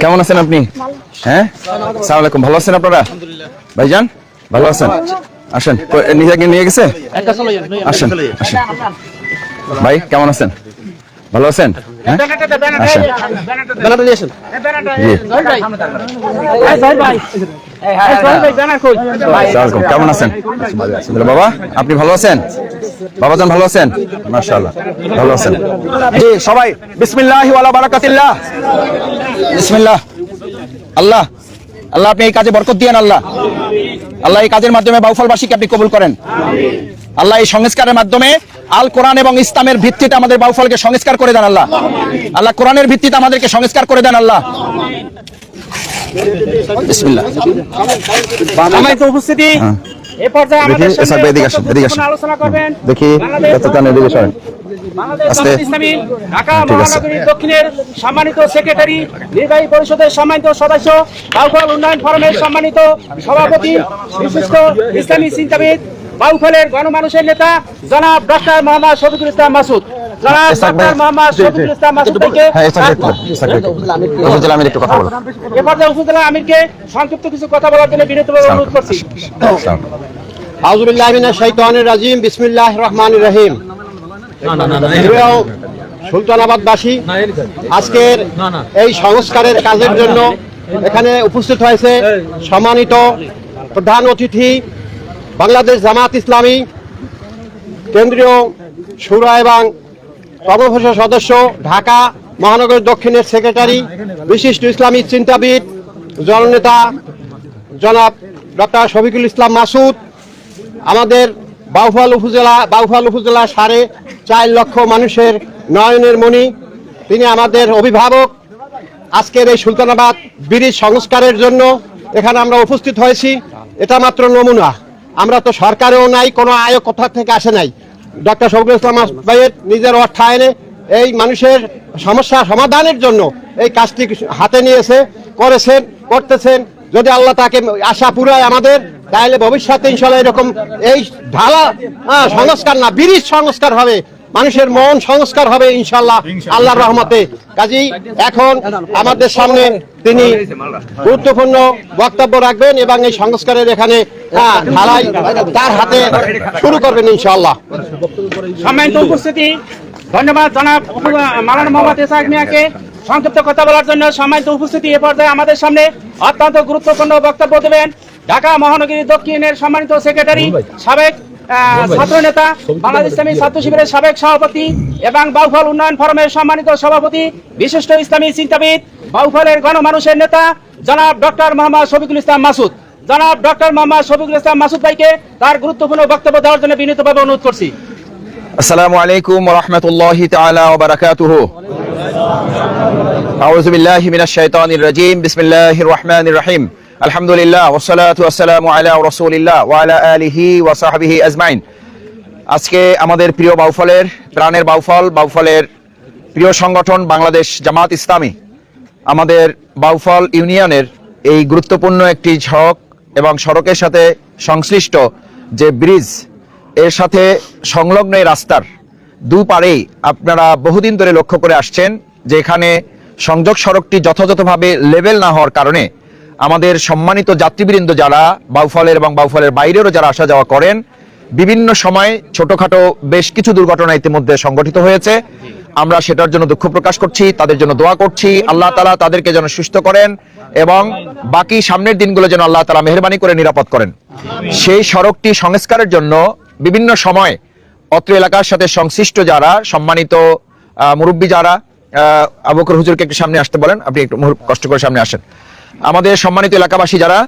কেমন আছেন আপনি? হ্যাঁ, আসসালামু আলাইকুম। ভালো আছেন আপনারা? ভাইজান ভালো আছেন? আসেন, নিজেকে নিয়ে গেছে? আসেন আসেন। ভাই কেমন আছেন? ভালো আছেন? কেমন আছেন বাবা? আপনি ভালো আছেন? বাবাজান ভালো আছেন? মাশাআল্লাহ ভালো আছেন। জি সবাই বিসমিল্লাহি ওয়ালা বারাকাতিল্লাহ। বিসমিল্লাহ। আল্লাহ আল্লাহ আপনি এই কাজে বরকত দিয়েন। আল্লাহ আল্লাহ এই কাজের মাধ্যমে বাউফলবাসীকে আপনি কবুল করেন। আল্লাহ এই সংস্কারের মাধ্যমে আল কোরআন এবং ইসলামের ভিত্তিতে আমাদের বাউফলকে সংস্কার করে দেন। আল্লাহ আল্লাহ কোরআনের ভিত্তিতে আমাদেরকে সংস্কার করে দেন। আল্লাহ বিসমিল্লাহ। সম্মানিত উপস্থিতি, এই পর্যায়ে আমাদের সামনে আলোচনা করবেন দেখি কতক্ষণ এদিকে সরেন। বাংলাদেশ জামাত ইসলামী ঢাকা মহানগরী দক্ষিণের সম্মানিত সেক্রেটারি, নির্বাহী পরিষদের সম্মানিত সদস্য, বাউফল উন্নয়ন ফোরামের সম্মানিত সভাপতি, বিশিষ্ট ইসলামী চিন্তাবিদ, বাউফলের গণমানুষের নেতা জনাব ডক্টর মোহাম্মদ শফিকুল ইসলাম মাসুদ। জনাব ডক্টর মোহাম্মদ শফিকুল ইসলাম মাসুদ ভাইকে এ পর্যায়ে উপজেলা আমিরকে সংক্ষিপ্ত কিছু কথা বলার জন্য বিনীতভাবে অনুরোধ করছি। আউযু বিল্লাহি মিনাশ শাইতানির রাজিম। বিসমিল্লাহির রহমানির রহিম। সুলতানাবাদবাসী আজকের এই সংস্কারের কাজের জন্য এখানে উপস্থিত হয়েছে সম্মানিত প্রধান অতিথি, বাংলাদেশ জামাত ইসলামী কেন্দ্রীয় শুরা এবং কর্মপরিষদ সদস্য, ঢাকা মহানগর দক্ষিণের সেক্রেটারি, বিশিষ্ট ইসলামী চিন্তাবিদ, জননেতা জনাব ডক্টর শফিকুল ইসলাম মাসুদ, আমাদের বাউফল উপজেলা 4.5 লক্ষ মানুষের নয়নের মণি, তিনি আমাদের অভিভাবক। আজকের এই সুলতানাবাদ ব্রিজ সংস্কারের জন্য এখানে আমরা উপস্থিত হয়েছি। এটা মাত্র নমুনা, আমরা তো সরকারেও নাই, কোনো আয় কোথা থেকে আসে নাই। ডক্টর শফিকুল ইসলাম ভাইয়ের নিজের অর্থায়নে এই মানুষের সমস্যা সমাধানের জন্য এই কাজটি হাতে নিয়েছে, করতেছেন। যদি আল্লাহ তাকে আশা পুরায় আমাদের, তাহলে ভবিষ্যতে ইনশাআল্লাহ এরকম এই ঢালা সংস্কার না, ব্রিজ সংস্কার হবে, মানুষের মন সংস্কার হবে ইনশাআল্লাহ আল্লাহর রহমতে। কাজেই এখন আমাদের সামনে তিনি গুরুত্বপূর্ণ বক্তব্য রাখবেন এবং এই সংস্কারের এখানে ঢালাই তার হাতে শুরু করবেন ইনশাআল্লাহ। সম্মানিত উপস্থিতি, ধন্যবাদ জনাব মাওলানা মোহাম্মদ ইসহাক মিয়াকে সংক্ষিপ্ত কথা বলার জন্য। সম্মানিত উপস্থিতি, এ পর্যায়ে আমাদের সামনে অত্যন্ত গুরুত্বপূর্ণ বক্তব্য দেবেন ঢাকা মহানগরী দক্ষিণের সম্মানিত সেক্রেটারি, সাবেক ছাত্র নেতা, বাংলাদেশ ইসলামী ছাত্র শিবিরের সাবেক সভাপতি এবং বাউফল উন্নয়ন ফোরামের সম্মানিত সভাপতি, বিশিষ্ট ইসলামী চিন্তাবিদ, বাউফলের গণমানুষের নেতা জনাব ডক্টর মোহাম্মদ শফিকুল ইসলাম মাসুদ। জনাব ডক্টর মোহাম্মদ শফিকুল ইসলাম মাসুদ ভাইকে তার গুরুত্বপূর্ণ বক্তব্য দেওয়ার জন্য বিনীতভাবে অনুরোধ করছি। আসসালামু আলাইকুম ওয়া রাহমাতুল্লাহি তাআলা ওয়া বারাকাতুহু। আউযু বিল্লাহি মিনাশ শাইতানির রাজিম। বিসমিল্লাহির রহমানির রহিম। আলহামদুলিল্লাহ ওয়াসসালাতু ওয়াসসালামু আলা রাসূলিল্লাহ ওয়া আলা আলিহি ওয়া সাহবিহি আজমাইন। আজকে আমাদের প্রিয় বাউফলের প্রাণের বাউফলের প্রিয় সংগঠন বাংলাদেশ জামাত ইসলামী আমাদের বাউফল ইউনিয়নের এই গুরুত্বপূর্ণ একটি ঝড়ক এবং সড়কের সাথে সংশ্লিষ্ট যে ব্রিজ, এর সাথে সংলগ্ন এই রাস্তার দুপারেই আপনারা বহুদিন ধরে লক্ষ্য করে আসছেন যে এখানে সংযোগ সড়কটি যথাযথভাবে লেভেল না হওয়ার কারণে আমাদের সম্মানিত যাত্রীবৃন্দ যারা বাউফলের এবং বাউফলের বাইরেরও যারা আসা যাওয়া করেন, বিভিন্ন সময় ছোটখাটো বেশ কিছু দুর্ঘটনা ইতিমধ্যে সংঘটিত হয়েছে। আমরা সেটার জন্য দুঃখ প্রকাশ করছি, তাদের জন্য দোয়া করছি আল্লাহ তাআলা তাদেরকে যেন সুস্থ করেন এবং বাকি সামনের দিনগুলো যেন আল্লাহ তাআলা মেহেরবানি করে নিরাপদ করেন। সেই সড়কটি সংস্কারের জন্য বিভিন্ন সময় অত্র এলাকার সাথে সংশ্লিষ্ট যারা সম্মানিত মুরব্বী যারা, আবু বকর হুজুরকে একটু সামনে আসতে বলেন, আপনি একটু কষ্ট করে সামনে আসেন। আমাদের সম্মানিত এলাকাবাসী যারা,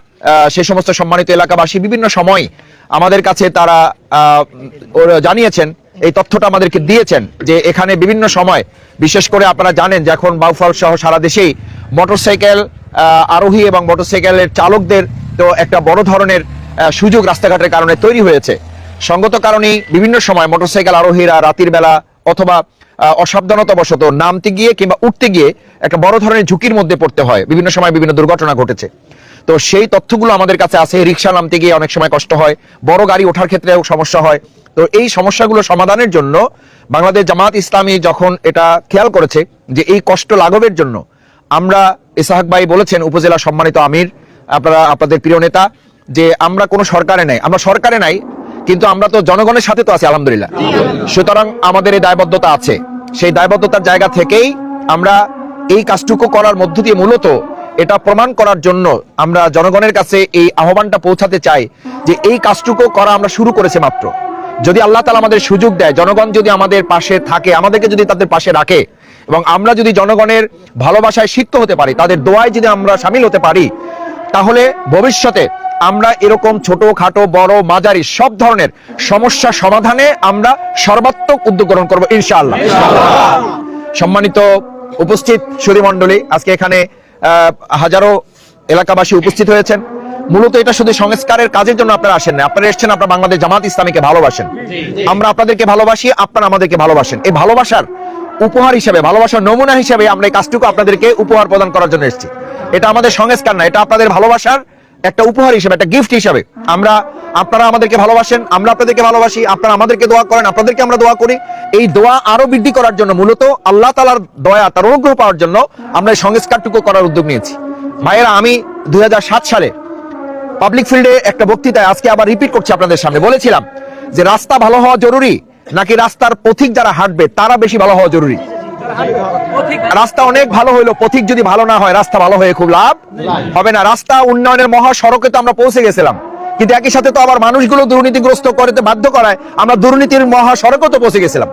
সেই সমস্ত সম্মানিত এলাকাবাসী বিভিন্ন সময় আমাদের কাছে তারা জানিয়েছেন, এই তথ্যটা আমাদেরকে দিয়েছেন যে এখানে বিভিন্ন সময়, বিশেষ করে আপনারা জানেন যে এখন বাউফল সহ সারা দেশেই মোটরসাইকেল আরোহী এবং মোটরসাইকেলের চালকদের তো একটা বড় ধরনের সুযোগ রাস্তাঘাটের কারণে তৈরি হয়েছে। সঙ্গত কারণেই বিভিন্ন সময় মোটরসাইকেল আরোহীরা রাতের বেলা অথবা অসাবধানতাবশত নামতে গিয়ে কিংবা উঠতে গিয়ে একটা বড় ধরনের ঝুঁকির মধ্যে পড়তে হয়, বিভিন্ন সময় বিভিন্ন দুর্ঘটনা ঘটেছে। তো সেই তথ্যগুলো আমাদের কাছে আছে। রিক্সা নামতে গিয়ে অনেক সময় কষ্ট হয়, বড় গাড়ি ওঠার ক্ষেত্রেও সমস্যা হয়। তো এই সমস্যাগুলো সমাধানের জন্য বাংলাদেশ জামাত ইসলামী যখন এটা খেয়াল করেছে যে এই কষ্ট লাঘবের জন্য আমরা ইসহাক ভাই বলেছেন, উপজেলা সম্মানিত আমির, আপনারা আপনাদের প্রিয় নেতা, যে আমরা কোনো সরকারে নাই, আমরা সরকারে নাই কিন্তু আমরা তো জনগণের সাথে তো আছি আলহামদুলিল্লাহ। সুতরাং আমাদের এই দায়বদ্ধতা আছে, সেই দায়বদ্ধতার জায়গা থেকেই আমরা এই কাজটুকু করার মধ্য দিয়ে মূলত এটা প্রমাণ করার জন্য আমরা জনগণের কাছে এই আহ্বানটা পৌঁছাতে চাই যে এই কাজটুকু করা আমরা শুরু করেছি মাত্র। যদি আল্লাহ তাআলা আমাদের সুযোগ দেয়, জনগণ যদি আমাদের পাশে থাকে, আমাদেরকে যদি তাদের পাশে রাখে এবং আমরা যদি জনগণের ভালোবাসায় সিক্ত হতে পারি, তাদের দোয়ায় যদি আমরা শামিল হতে পারি, তাহলে ভবিষ্যতে আমরা এরকম ছোট খাটো বড় মাঝারি সব ধরনের সমস্যা সমাধানে আমরা সর্বাত্মক উদ্যোগ গ্রহণ করবো ইনশাআল্লাহ। সম্মানিত উপস্থিত সুধী মণ্ডলী, আজকে এখানে হাজারো এলাকাবাসী উপস্থিত হয়েছেন। মূলত এটা শুধু সংস্কারের কাজের জন্য আপনারা আসেন না, আপনারা এসেছেন আপনারা বাংলাদেশ জামাত ইসলামীকে ভালোবাসেন, আমরা আপনাদেরকে ভালোবাসি, আপনারা আমাদেরকে ভালোবাসেন। এই ভালোবাসার উপহার হিসেবে, ভালোবাসার নমুনা হিসেবে আমরা এই কাজটুকু আপনাদেরকে উপহার প্রদান করার জন্য এসেছি। এটা আমাদের সংস্কার না, এটা আপনাদের ভালোবাসার একটা উপহার হিসেবে, একটা গিফট হিসেবে। আপনারা আমাদেরকে ভালোবাসেন, আমরা আপনাদেরকে ভালোবাসি, আপনারা আমাদেরকে দোয়া করেন, আপনাদেরকে আমরা দোয়া করি। এই দোয়া আরো বৃদ্ধি করার জন্য, মূলত আল্লাহ তাআলার দয়া, তার অনুগ্রহ পাওয়ার জন্য আমরা এই সংস্কারটুকু করার উদ্যোগ নিয়েছি। ভাইয়েরা, আমি 2007 সালে পাবলিক ফিল্ডে একটা বক্তৃতায় আজকে আবার রিপিট করছি আপনাদের সামনে, বলেছিলাম যে রাস্তা ভালো হওয়া জরুরি নাকি রাস্তার পথিক যারা হাঁটবে তারা বেশি ভালো হওয়া জরুরি? রাস্তা অনেক ভালো হইলো, পথিক যদি ভালো না হয় রাস্তা ভালো হয়ে খুব লাভ হবে না। রাস্তা উন্নয়নের মহাসড়কে তো আমরা পৌঁছে গেছিলাম, কিন্তু একই সাথে তো আবার মানুষগুলো দুর্নীতিগ্রস্ত করতে বাধ্য করায় আমরা দুর্নীতির মহাসড়কও তো পৌঁছে গেছিলাম।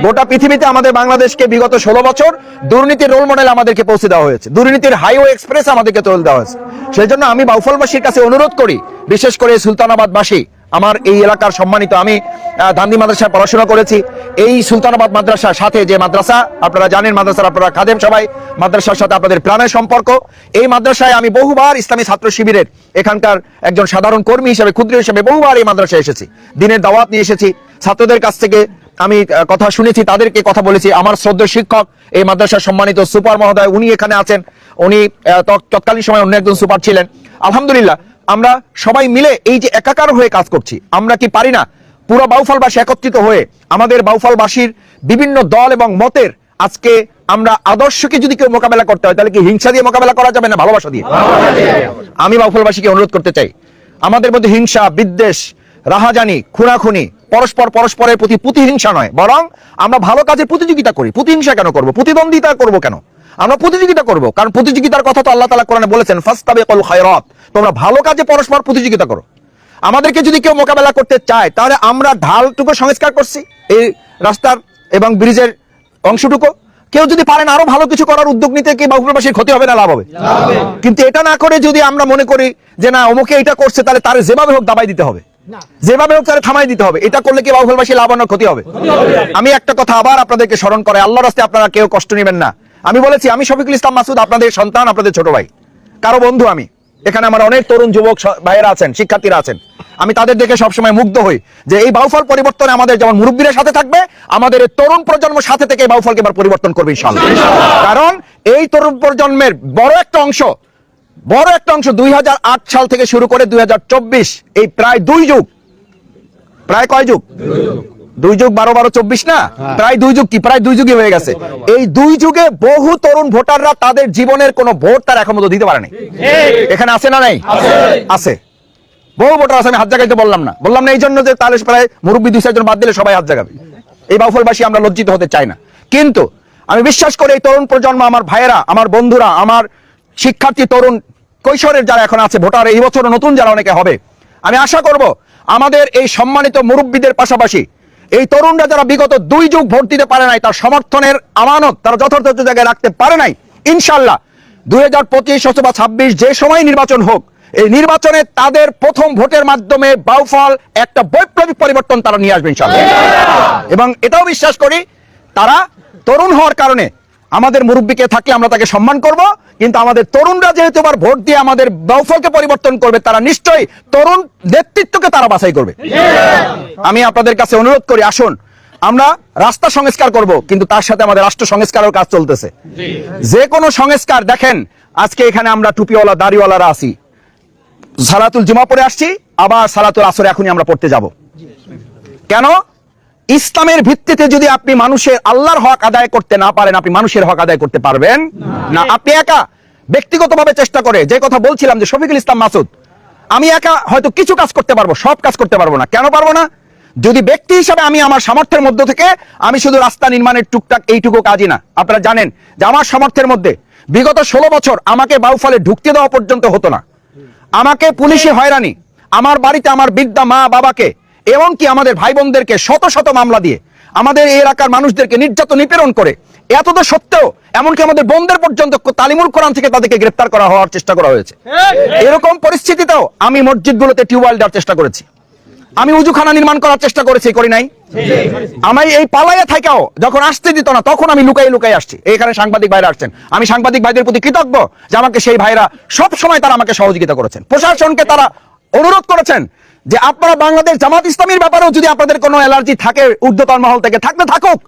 গোটা পৃথিবীতে আমাদের বাংলাদেশকে বিগত 16 বছর দুর্নীতির রোল মডেল আমাদেরকে পৌঁছে দেওয়া হয়েছে, দুর্নীতির হাইওয়ে এক্সপ্রেস আমাদেরকে তুলে দেওয়া হয়েছে। সেই জন্য আমি বাউফলবাসীর কাছে অনুরোধ করি, বিশেষ করে সুলতানাবাদবাসী, আমার এই এলাকার সম্মানিত, আমি গান্ধী মাদ্রাসায় পড়াশোনা করেছি। এই সুলতানাবাদ মাদ্রাসার সাথে যে মাদ্রাসা আপনারা জানেন, মাদ্রাসার আপনারা খাদেম সবাই, মাদ্রাসার সাথে আপনাদের প্রাণের সম্পর্ক। এই মাদ্রাসায় আমি বহুবার ইসলামী ছাত্র শিবিরের এখানকার একজন সাধারণ কর্মী হিসেবে, ক্ষুদ্র হিসেবে বহুবার এই মাদ্রাসায় এসেছি, দিনের দাওয়াত নিয়ে এসেছি, ছাত্রদের কাছ থেকে আমি কথা শুনেছি, তাদেরকে কথা বলেছি। আমার শ্রদ্ধেয় শিক্ষক, এই মাদ্রাসার সম্মানিত সুপার মহোদয়, উনি এখানে আছেন, উনি তৎকালীন সময় অন্য একজন সুপার ছিলেন। আলহামদুলিল্লাহ, আমরা সবাই মিলে এই যে একাকার হয়ে কাজ করছি, আমরা কি পারি না পুরো বাউফলবাসী একত্রিত হয়ে আমাদের বাউফলবাসীর বিভিন্ন দল এবং মতের আজকে আমরা আদর্শকে যদি কেউ মোকাবেলা করতে হয়, তাহলে কি হিংসা দিয়ে মোকাবেলা করা যাবে না ভালোবাসা দিয়ে? আমি বাউফলবাসীকে অনুরোধ করতে চাই, আমাদের মধ্যে হিংসা, বিদ্বেষ, রাহাজানি, খুনাখুনি, পরস্পরের প্রতি প্রতিহিংসা নয়, বরং আমরা ভালো কাজে প্রতিযোগিতা করি। প্রতিহিংসা কেন করব? প্রতিদ্বন্দ্বিতা করব কেন? আমরা প্রতিযোগিতা করব, কারণ প্রতিযোগিতার কথা তো আল্লাহ তাআলা কোরআনে বলেছেন, ফাসতাবিকুল খায়রাত, তোমরা ভালো কাজে পরস্পর প্রতিযোগিতা করো। আমাদেরকে যদি কেউ মোকাবেলা করতে চায়, তাহলে আমরা ঢালটুকু সংস্কার করছি, এই রাস্তার এবং ব্রিজের অংশটুকু। কেউ যদি পারেন আরো ভালো কিছু করার উদ্যোগ নিতে, কি বাউফলবাসীর ক্ষতি হবে না লাভ হবে? কিন্তু এটা না করে যদি আমরা মনে করি যে না অমুকে এটা করছে, তাহলে তার যেভাবে হোক দাবাই দিতে হবে, যেভাবে হোক তাহলে থামাই দিতে হবে, এটা করলে কি বাউফলবাসী লাভ না ক্ষতি হবে? আমি একটা কথা আবার আপনাদেরকে স্মরণ করে, আল্লাহর রাস্তায় আপনারা কেউ কষ্ট নেবেন না। আমি বলেছি, আমি শফিকুল ইসলাম মাসুদ, আপনাদের সন্তান, আপনাদের ছোট ভাই, কারো বন্ধু। আমি এখানে আমার অনেক তরুণ যুবক ভাইয়েরা আছেন, শিক্ষার্থীরা আছেন, আমি তাদের দেখে সবসময় মুগ্ধ হই যে এই বাউফল পরিবর্তনে আমাদের যেমন মুরব্বীরা সাথে থাকবে, আমাদের এই তরুণ প্রজন্ম সাথে থেকে বাউফলকে এবার পরিবর্তন করবে ইনশাআল্লাহ। কারণ এই তরুণ প্রজন্মের বড় একটা অংশ 2008 সাল থেকে শুরু করে 2024, এই প্রায় 2 যুগ, প্রায় কয় যুগ? 2 যুগ 12 24 না, প্রায় 2 যুগ, কি প্রায় 2 যুগই হয়ে গেছে। এই 2 যুগে বহু তরুণ ভোটাররা তাদের জীবনের কোনো ভোট তার এখন পর্যন্ত দিতে পারেনি। এখানে আছে না নাই? আছে, বহু ভোটার আছে। আমি হাত জাগাইতে বললাম না এই জন্য যে তাহলে প্রায় মুরব্বী 2-4 জন বাদ দিলে সবাই হাত জাগাবে। এই বাউফলবাসী আমরা লজ্জিত হতে চাই না, কিন্তু আমি বিশ্বাস করি এই তরুণ প্রজন্ম, আমার ভাইয়েরা, আমার বন্ধুরা, আমার শিক্ষার্থী, তরুণ কৈশোরের যারা এখন আছে ভোটার, এই বছর নতুন যারা অনেকে হবে, আমি আশা করব আমাদের এই সম্মানিত মুরব্বীদের পাশাপাশি এই তরুণরা যারা বিগত 2 যুগ ভোট দিতে পারে নাই, তার সমর্থনের আমানত তারা যথার্থ জায়গায় রাখতে পারে নাই, ইনশাআল্লাহ 2025 অথবা 26 যে সময় নির্বাচন হোক, এই নির্বাচনে তাদের প্রথম ভোটের মাধ্যমে বাউফল একটা বৈপ্লবিক পরিবর্তন তারা নিয়ে আসবে ইনশাআল্লাহ। এবং এটাও বিশ্বাস করি তারা তরুণ হওয়ার কারণে আমাদের মুরব্বীকে থাকলে আমরা তাকে সম্মান করব, কিন্তু আমাদের তরুণরা যেহেতু আবার ভোট দিয়ে আমাদের বাউফলকে পরিবর্তন করবে, তারা নিশ্চয়ই তরুণ নেতৃত্বকে তারা বাছাই করবে। আমি আপনাদের কাছে অনুরোধ করি, আসুন আমরা রাস্তা সংস্কার করব, কিন্তু তার সাথে আমাদের রাষ্ট্র সংস্কারের কাজ চলতেছে। যে কোনো সংস্কার দেখেন, আজকে এখানে আমরা টুপিওয়ালা দাড়িওয়ালারা আছি, সালাতুল জুমা পড়ে আসছি, আবার সালাতুল আসর এখনই আমরা পড়তে যাব। কেন? ইসলামের ভিত্তিতে যদি আপনি মানুষের আল্লাহর হক আদায় করতে না পারেন, আপনি মানুষের হক আদায় করতে পারবেন না। আপনি একা ব্যক্তিগতভাবে চেষ্টা করে, যে কথা বলছিলাম যে শফিকুল ইসলাম মাসুদ, আমি একা হয়তো কিছু কাজ করতে পারবো, সব কাজ করতে পারবো না। কেন পারবো না? যদি ব্যক্তি হিসাবে আমি আমার সামর্থ্যের মধ্যে থেকে আমি শুধু রাস্তা নির্মাণের টুকটাক এইটুকু কাজই না, আপনারা জানেন যে আমার সামর্থ্যের মধ্যে বিগত 16 বছর আমাকে বাউফলে ঢুকতে দেওয়া পর্যন্ত হতো না। আমাকে পুলিশে হয়রানি, আমার বাড়িতে আমার বৃদ্ধা মা বাবাকে এবং কি আমাদের ভাই বোনদেরকে শত শত মামলা দিয়ে আমাদের এই এলাকার মানুষদেরকে নির্যাতন নিপীড়ন করে, এত তো সত্ত্বেও এমনকি আমাদের বোনদের পর্যন্ত তালিমুল কোরআন থেকে তাদেরকে গ্রেফতার করা হওয়ার চেষ্টা করা হয়েছে। এরকম পরিস্থিতিতেও আমি মসজিদগুলোতে টিউবওয়েল দেওয়ার চেষ্টা করেছি, আমি উজুখানা নির্মাণ করার চেষ্টা করেছি, করি নাই? আমি এই পালাইয়া থাকাও যখন আসতে দিত না তখন আমি লুকাই লুকাই আসছি। এখানে সাংবাদিক ভাইরা আসছেন, আমি সাংবাদিক ভাইদের প্রতি কৃতজ্ঞ যে আমাকে সেই ভাইরা সব সময় তারা আমাকে সহযোগিতা করেছেন। প্রশাসনকে তারা অনুরোধ করেছেন যে আপনারা বাংলাদেশ জামাত ইসলামীর ব্যাপারেও যদি আপনাদের কোনো অ্যালার্জি থাকে ঊর্ধ্বতন মহল থেকে থাকলে থাকুক।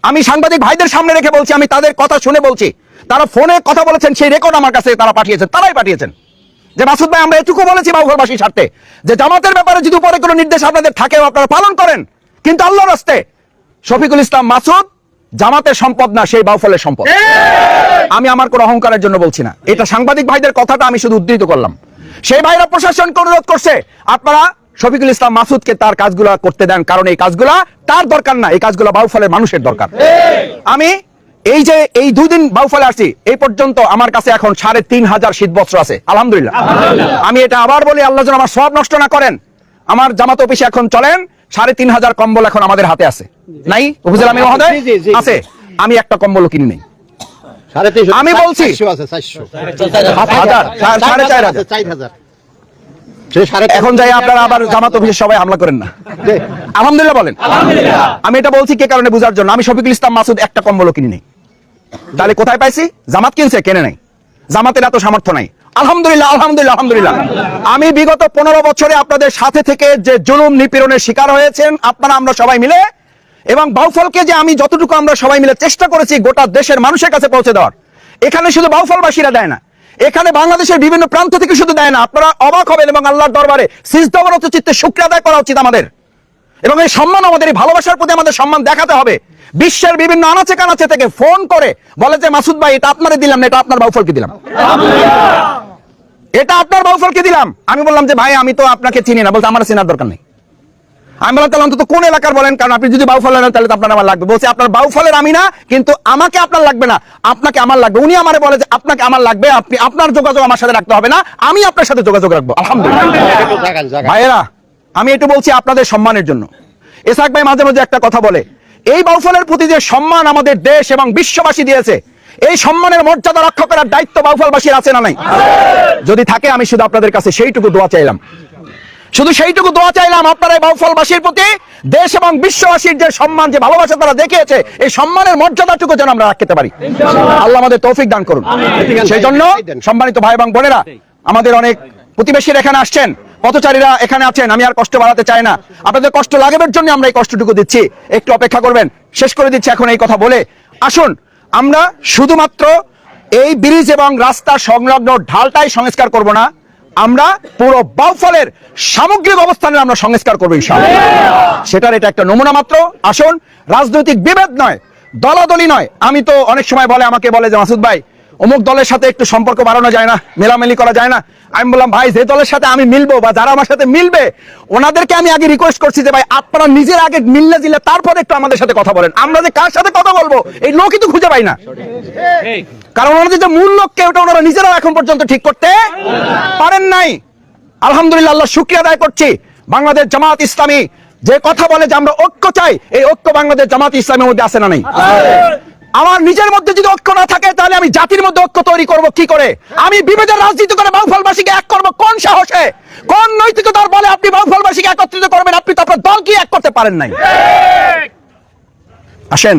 আমি সাংবাদিক ভাইদের সামনে রেখে বলছি, আমি তাদের কথা শুনে বলছি, তারা ফোনে কথা বলেছেন, সেই রেকর্ড আমার কাছে তারা পাঠিয়েছেন, তারাই পাঠিয়েছেন যে মাসুদ ভাই আমরা এটুকু বলেছি বাউফলবাসীর স্বার্থে যে জামাতের ব্যাপারে যদি উপরে কোনো নির্দেশ আপনাদের থাকেও আপনারা পালন করেন, কিন্তু আল্লাহর রাস্তে শফিকুল ইসলাম মাসুদ জামাতের সম্পদ না, সেই বাউফলের সম্পদ। আমি আমার কোনো অহংকারের জন্য বলছি না, এটা সাংবাদিক ভাইদের কথাটা আমি শুধু উদ্ধৃত করলাম। সেই ভাইরা প্রশাসনকে অনুরোধ করছে আপনারা শফিকুল ইসলাম মাসুদকে তার কাজগুলা করতে দেন, কারণ এই কাজগুলা তার দরকার না, এই কাজগুলা বাউফলের মানুষের দরকার। আমি এই যে এই 2 দিন বাউফলে আসছি, এই পর্যন্ত আমার কাছে এখন 3500 শীতবস্ত্র আছে, আলহামদুলিল্লাহ। আমি এটা আবার বলি, আল্লাহ যেন আমার সব নষ্ট না করেন। আমার জামাত অফিসে এখন চলেন 3500 কম্বল এখন আমাদের হাতে আছে, নাই উপজেলা আমির মহোদয় আছে, আমি একটা কম্বলও কিনি নাই। আমি বলছি এখন যাই আপনারা আবার জামাত অফিসে সবাই হামলা করেন না, আলহামদুলিল্লাহ বলেন। আমি এটা বলছি কে কারণে বুঝার জন্য, আমি শফিকুল ইসলাম মাসুদ একটা কম্বলও কিনি নাই। তাহলে কোথায় পাইছি? জামাত কিনছে, কেনে নাই। জামাতের এত সামর্থ্য নাই, আলহামদুলিল্লাহ আলহামদুলিল্লাহ আলহামদুলিল্লাহ। আমি বিগত 15 বছরে আপনাদের সাথে থেকে যে জুলুম নিপীড়নের শিকার হয়েছেন আপনারা, আমরা সবাই মিলে, এবং বাউফলকে যে আমি যতটুকু আমরা সবাই মিলে চেষ্টা করেছি গোটা দেশের মানুষের কাছে পৌঁছে দেওয়ার। এখানে শুধু বাউফলবাসীরা দেয় না, এখানে বাংলাদেশের বিভিন্ন প্রান্ত থেকে শুধু দেয় না, আপনারা অবাক হবেন এবং আল্লাহর দরবারে সিজদাবরত চিত্তে শুকরিয়া আদায় করা উচিত আমাদের। এবং এই সম্মান, আমাদের এই ভালোবাসার প্রতি আমাদের সম্মান দেখাতে হবে। বিশ্বের বিভিন্ন আনাচে কানাচে থেকে ফোন করে বলে যে মাসুদ ভাই এটা আপনারে দিলাম না, এটা আপনার বাউফলকে দিলাম, এটা আপনার বাউফলকে দিলাম। আমি বললাম যে ভাই আমি তো আপনাকে চিনি না, বলতে আমার চেনার দরকার নেই। আমি বললাম তাহলে অন্তত কোন এলাকার বলেন, কারণ আপনি যদি বাউফল নেন তাহলে আপনার আমার লাগবে। বলছে আপনার বাউফলের আমি না, কিন্তু আমাকে আপনার লাগবে না, আপনাকে আমার লাগবে। উনি আমারে বলে যে আপনাকে আমার লাগবে, আপনি আপনার যোগাযোগ আমার সাথে রাখতে হবে না, আমি আপনার সাথে যোগাযোগ রাখবো। আলহামদুলিল্লাহ ভাইয়েরা, আমি একটু বলছি আপনাদের সম্মানের জন্য। ইসহাক ভাই মাঝে মাঝে একটা কথা বলে, এই বাউফলের প্রতি যে সম্মান আমাদের দেশ এবং বিশ্ববাসী দিয়েছে, এই সম্মানের মর্যাদা রক্ষা করার দায়িত্ব বাউফলবাসীর আছে না নাই? যদি থাকে আমি শুধু আপনাদের কাছে সেইটুকু দোয়া চাইলাম, শুধু সেইটুকু দোয়া চাইলাম, আপনারা এই বাউফলবাসীর প্রতি দেশ এবং বিশ্ববাসীর যে সম্মান, যে ভালোবাসা তারা দেখিয়েছে, এই সম্মানের মর্যাদাটুকু যেন আমরা রাখতে পারি। আল্লাহ আমাদের তৌফিক দান করুন। সেই জন্য সম্মানিত ভাই এবং বোনেরা, আমাদের অনেক প্রতিবেশীরা এখানে আসছেন, পথচারীরা এখানে আছেন, আমি আর কষ্ট বাড়াতে চাই না, আপনাদের কষ্ট লাগাবার জন্য আমরা এই কষ্টটুকু দিচ্ছি, একটু অপেক্ষা করবেন। শেষ করে দিচ্ছি এখন এই কথা বলে, আসুন আমরা শুধুমাত্র এই ব্রিজ এবং রাস্তা সংলগ্ন ঢালটাই সংস্কার করব না, আমরা পুরো বাউফলের সামগ্রিক অবস্থানের আমরা সংস্কার করবো ইনশাআল্লাহ। সেটার এটা একটা নমুনা মাত্র। আসুন, রাজনৈতিক বিভেদ নয়, দলাদলি নয়। আমি তো অনেক সময় আমাকে বলে যে মাসুদ ভাই অমুক দলের সাথে একটু সম্পর্ক বাড়ানো যায় না, মেলামেলি করা যায় না। আমি বললাম ভাই যে দলের সাথে আমি মিলবো বা যারা আমার সাথে মিলবে ওনাদেরকে আমি আগে রিকোয়েস্ট করছি যে ভাই আপনারা নিজের আগে মিললে দিলে তারপরে একটু আমাদের সাথে কথা বলেন। আমরা যে কার সাথে কথা বলবো এই লোকই তো খুঁজে পাই না, কারণ ওনাদের যে মূল লক্ষ্য ওটা ওনারা নিজেরাও এখন পর্যন্ত ঠিক করতে পারেন নাই। আলহামদুলিল্লাহ, আল্লাহ শুকরিয়া আদায় করছি, বাংলাদেশ জামাত ইসলামী যে কথা বলে যে আমরা ঐক্য চাই, এই ঐক্য বাংলাদেশ জামাত ইসলামের মধ্যে আছে না নাই? আমার নিজের মধ্যে যদি ঐক্য না থাকে তাহলে আমি জাতির মধ্যে ঐক্য তৈরি করব কি করে? আমি বিভেদের রাজনীতি করে বাউফলবাসীকে এক করব কোন সাহসে, কোন নৈতিকতার বলে আপনি বাউফলবাসীকে একত্রিত করবেন? আপনি তো আপনার দলকে এক করতে পারেন নাই। আসেন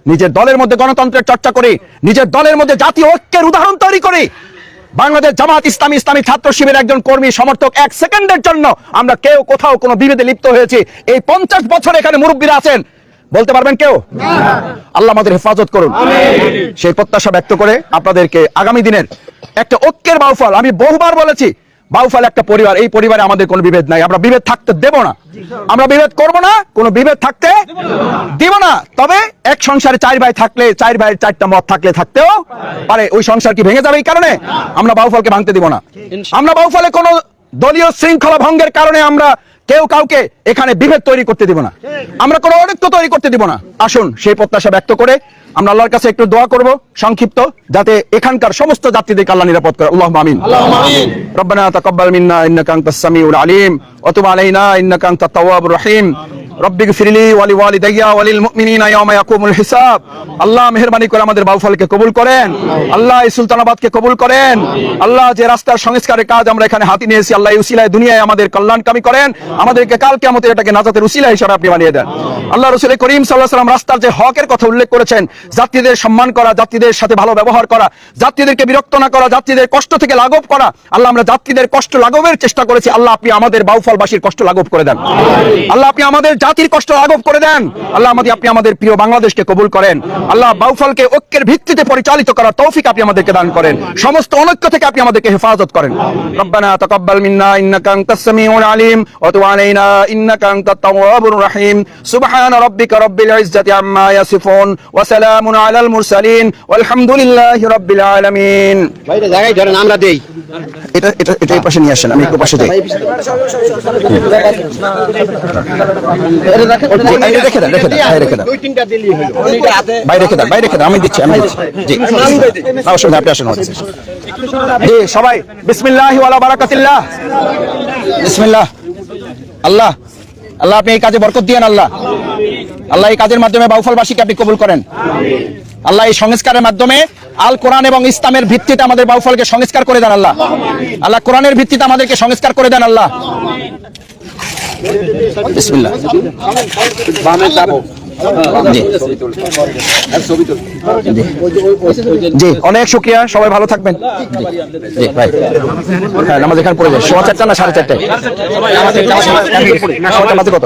নিজের দলের মধ্যে গণতন্ত্রের চর্চা করি, নিজের দলের মধ্যে জাতীয় ঐক্যের উদাহরণ তৈরি করি। বাংলাদেশ জামাত ইসলামী, ইসলামী ছাত্র শিবিরের একজন কর্মী সমর্থক এক সেকেন্ডের জন্য আমরা কেউ কোথাও কোনো বিভেদে লিপ্ত হয়েছি? এই 50 বছর এখানে মুরব্বীরা আছেন, বলতে পারবেন কেউ? আল্লাহ আমাদের হেফাজত করুন। সেই প্রত্যাশা ব্যক্ত করে আপনাদেরকে আগামী দিনের একটা ঐক্যের বাউফল, আমি বহুবার বলেছি বাউফল একটা পরিবার, এই পরিবারে আমাদের কোনো বিভেদ নাই, আমরা বিভেদ থাকতে দেব না, আমরা বিভেদ করব না, কোনো বিভেদ থাকতে দিব না। তবে এক সংসারে 4 ভাই থাকলে 4 ভাইয়ের 4টা মত থাকলে থাকতেও পারে, ওই সংসার কি ভেঙে যাবে এই কারণে? আমরা বাউফলকে ভাঙতে দিব না। আমরা বাউফলে কোনো দলীয় শৃঙ্খলা ভঙ্গের কারণে আমরা কেউ কাউকে এখানে বিভেদ তৈরি করতে দিব না, আমরা কোনো অনৈক্য তৈরি করতে দিব না। আসুন সেই প্রত্যাশা ব্যক্ত করে আমরা আল্লাহর কাছে একটু দোয়া করব সংক্ষিপ্ত, যাতে এখানকার সমস্ত যাত্রীদেরকে আল্লাহ নিরাপদ করে। আল্লাহুম্মা আমিন। রব্বানা তাকাব্বাল মিন্না ইন্নাকা আনতাস সামিউল আলিম ওয়া তুব আলাইনা ইন্নাকা আনতাত তাওয়াবুর রহিম। রব্বিগফিরলি ওয়া লিওয়ালিদাইয়া ওয়া লিল মুমিনিনা ইয়াওমা ইয়াকুমুল হিসাব। আল্লাহ মেহেরবানি করে আমাদের বাউফলকে কবুল করেন, আল্লাহ এই সুলতানাবাদকে কবুল করেন। আল্লাহ যে রাস্তার সংস্কারের কাজ আমরা এখানে হাতে নিয়েছি, আল্লাহ এই উসিলায় দুনিয়ায় আমাদের কল্যাণকামী করেন, আমাদেরকে কাল কিয়ামতে এটাকে নাজাতের উসিলা হিসেবে আপনি বানিয়ে দেন। আল্লাহ রাসূল করিম সাল্লাল্লাহু আলাইহি ওয়াসাল্লাম রাস্তার যে হকের কথা উল্লেখ করেছেন, যাত্রীদের সম্মান করা, যাত্রীদের সাথে ভালো ব্যবহার করা, যাত্রীদেরকে বিরক্ত না করা, যাত্রীদের কষ্ট থেকে লাঘব করা। আল্লাহ আমরা যাত্রীদের কষ্ট লাঘবের চেষ্টা করেছি, আল্লাহ আপনি আমাদের বাউফলবাসীর কষ্ট লাঘব করে দেন। আল্লাহ আপনি আমাদের জাতির কষ্ট লাঘব করে দেন। আল্লাহ আপনি আমাদের প্রিয় বাংলাদেশকে কবুল করেন। আল্লাহ বাউফলকে ঐক্যের ভিত্তিতে পরিচালিত করার তৌফিক আপনি আমাদেরকে দান করেন, সমস্ত অনৈক্য থেকে আপনি আমাদেরকে হেফাজত করেন। রব্বানা তাকাব্বাল মিন্না ইন্নাকা আনতাস সামিউল আলিম ওয়া তুব আলাইনা ইন্নাকা আনতাত তাওয়াবুর রহিম। সুবহানা রাব্বিকা রাব্বিল ইজ্জাতি আম্মা ইয়াসিফুন ওয়া সালামুন আলাল মুরসালিন ওয়ালহামদুলিল্লাহি রাব্বিল আলামিন। বাইরে জায়গায় ধরেন আমরা দেই, এটা এটা এটা এই পাশে নিয়ে আসেন, আমি একটু পাশে যাই। রেখে দেন, রেখে দেন, 2-3টা দিলেই হলো। বাইরে রেখে দেন, আমি দিচ্ছি। জি অবশ্যই আপনি আসেন। জি সবাই বিসমিল্লাহি ওয়ালা বারাকাতিল্লাহ। বিসমিল্লাহ। আল্লাহ আল্লাহ আপনি এই কাজে বরকত দিয়েন। আল্লাহ আল্লাহ এই কাজের মাধ্যমে বাউফলবাসীকে আপনি কবুল করেন। আল্লাহ এই সংস্কারের মাধ্যমে আল কোরআন এবং ইসলামের ভিত্তিতে আমাদের বাউফলকে সংস্কার করে দেন। আল্লাহ আল্লাহ কোরআনের ভিত্তিতে আমাদেরকে সংস্কার করে দেন। আল্লাহ বিসমিল্লাহ। জি অনেক শুকরিয়া, সবাই ভালো থাকবেন। জি ভাই, হ্যাঁ নামাজ এখানে পড়ে যায় 4:15 না 4:30? কত?